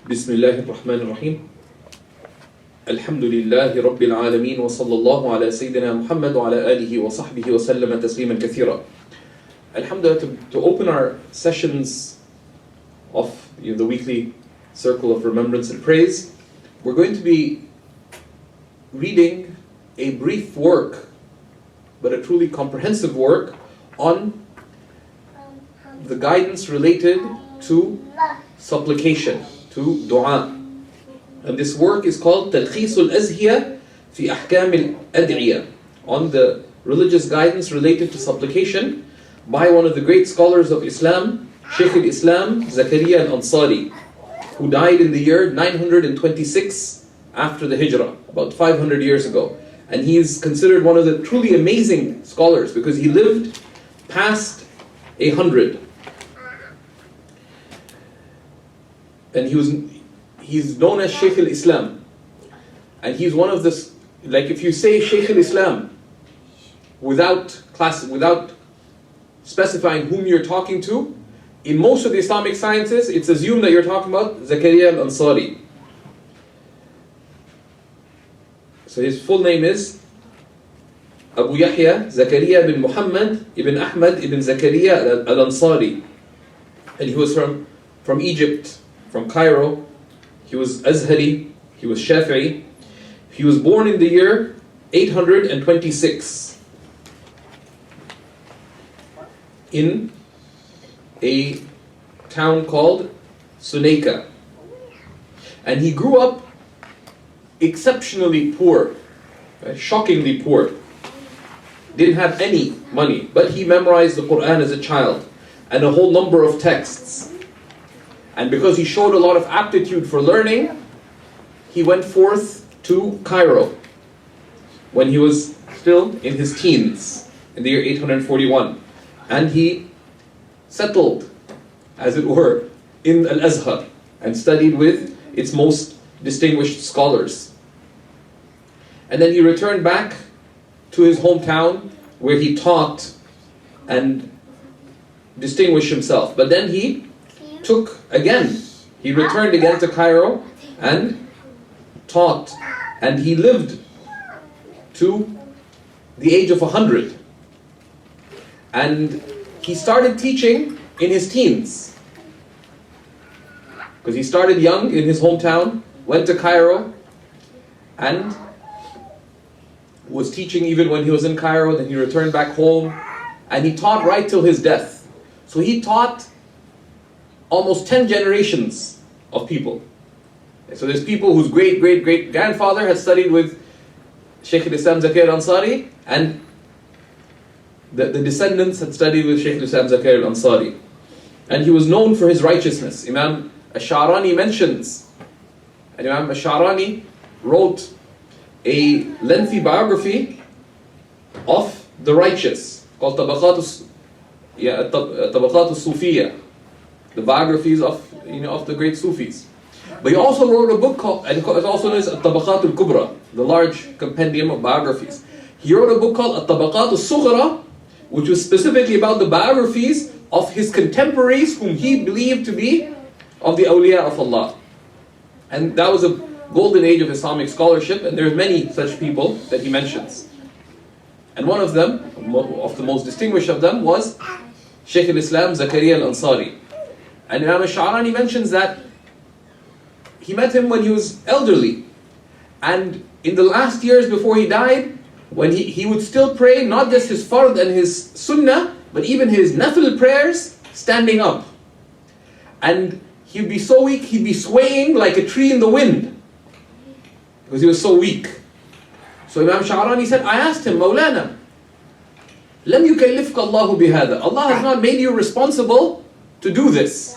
بسم الله الرحمن الرحيم الحمد لله رب العالمين وصلى الله على سيدنا محمد وعلى آله وصحبه وسلم تسليما كثيرا. Alhamdulillah, to open our sessions of the weekly circle of remembrance and praise, we're going to be reading a brief work, but a truly comprehensive work on the guidance related to supplication, to dua. And this work is called تلخيص الأزهية في أحكام الأدعية, on the religious guidance related to supplication by one of the great scholars of Islam, Shaykh al Zakariyya al Ansari, who died in the year 926 after the hijra, about 500 years ago. And he is considered one of the truly amazing scholars because he lived past 100. And he's known as Shaykh al-Islam. And he's one of the, like if you say Shaykh al-Islam without specifying whom you're talking to, in most of the Islamic sciences, it's assumed that you're talking about Zakariyya al Ansari. So his full name is Abu Yahya Zakariyya bin Muhammad ibn Ahmad ibn Zakariyya al Ansari. And he was from Egypt, from Cairo. He was Azhari, he was Shafi'i. He was born in the year 826 in a town called Sunaika. And he grew up exceptionally poor, shockingly poor. Didn't have any money, but he memorized the Quran as a child and a whole number of texts. And because he showed a lot of aptitude for learning, he went forth to Cairo when he was still in his teens, in the year 841. And he settled, as it were, in Al-Azhar and studied with its most distinguished scholars. And then he returned back to his hometown where he taught and distinguished himself. But then he returned again to Cairo and taught, and he lived to the age of 100. And he started teaching in his teens, because he started young in his hometown, went to Cairo, and was teaching even when he was in Cairo. Then he returned back home, and he taught right till his death. So he taught almost 10 generations of people. So there's people whose great-great-great-grandfather had studied with Shaykh Zakariyya al Ansari, and the descendants had studied with Shaykh Zakariyya al Ansari. And he was known for his righteousness. Imam Ash-Sha'rani mentions, and Imam Ash-Sha'rani wrote a lengthy biography of the righteous called Tabaqat al-Sufiyya, the biographies of the great Sufis. But he also wrote a book called, and it's also known as Tabaqat al-Kubra, the large compendium of biographies. He wrote a book called Tabaqat al-Sughra, which was specifically about the biographies of his contemporaries whom he believed to be of the awliya of Allah. And that was a golden age of Islamic scholarship, and there are many such people that he mentions. And one of them, of the most distinguished of them, was Shaykh al Zakariyya al Ansari. And Imam Ash-Sha'rani mentions that he met him when he was elderly. And in the last years before he died, when he would still pray, not just his fard and his sunnah, but even his nafil prayers, standing up. And he'd be so weak, he'd be swaying like a tree in the wind, because he was so weak. So Imam Sha'rani said, I asked him, Mawlana, لم يكلفك الله بهذا. Allah has not made you responsible to do this.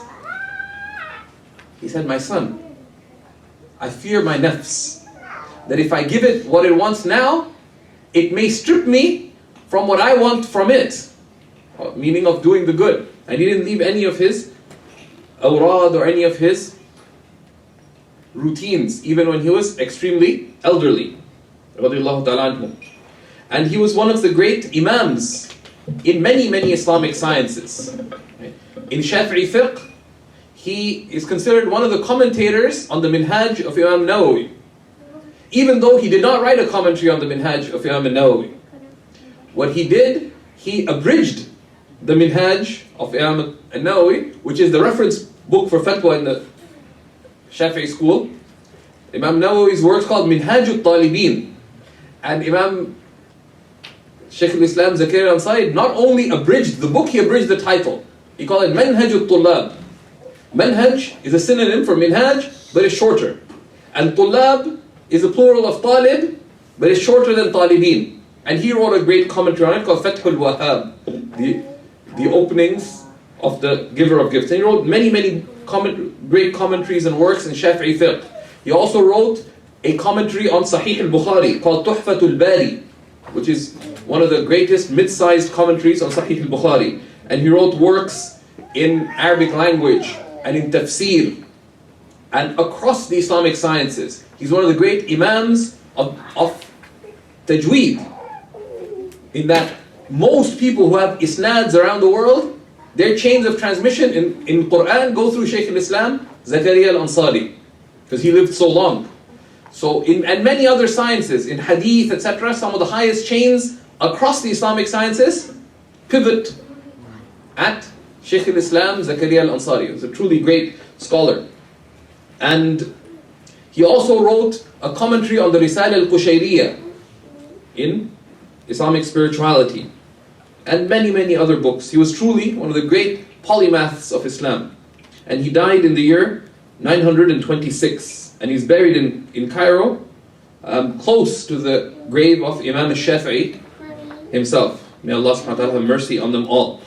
He said, my son, I fear my nafs, that if I give it what it wants now, it may strip me from what I want from it, meaning of doing the good. And he didn't leave any of his awrad or any of his routines, even when he was extremely elderly. And he was one of the great imams in many Islamic sciences. In Shafi'i fiqh, he is considered one of the commentators on the Minhaj of Imam Nawawi, even though he did not write a commentary on the Minhaj of Imam Nawawi. What he did, he abridged the Minhaj of Imam Nawawi, which is the reference book for fatwa in the Shafi'i school. Imam Nawawi's work is called Minhaj al-Talibin. And Imam Shaykh al Zakariyya al Ansari not only abridged the book, he abridged the title. He called it Manhaj al-Tullab. Manhaj is a synonym for Minhaj, but it's shorter. And Tullab is a plural of Talib, but it's shorter than Talibin. And he wrote a great commentary on it called Fath al-Wahhab, the openings of the giver of gifts. And he wrote many great commentaries and works in Shafi'i fiqh. He also wrote a commentary on Sahih al-Bukhari called Tuhfatul Bari, which is one of the greatest mid-sized commentaries on Sahih al-Bukhari. And he wrote works in Arabic language and in tafsir and across the Islamic sciences. He's one of the great imams of tajweed, in that most people who have isnads around the world, their chains of transmission in Quran go through Shaykh al-Islam Zakariyya al Ansari, because he lived so long. So and many other sciences, in hadith, etc., some of the highest chains across the Islamic sciences pivot at Shaykh al-Islam Zakariyya al Ansari. He was a truly great scholar. And he also wrote a commentary on the Risala al-Qushayriya in Islamic spirituality, and many other books. He was truly one of the great polymaths of Islam. And he died in the year 926, and he's buried in Cairo, close to the grave of Imam al-Shafi'i himself. May Allah subhanahu wa ta'ala have mercy on them all.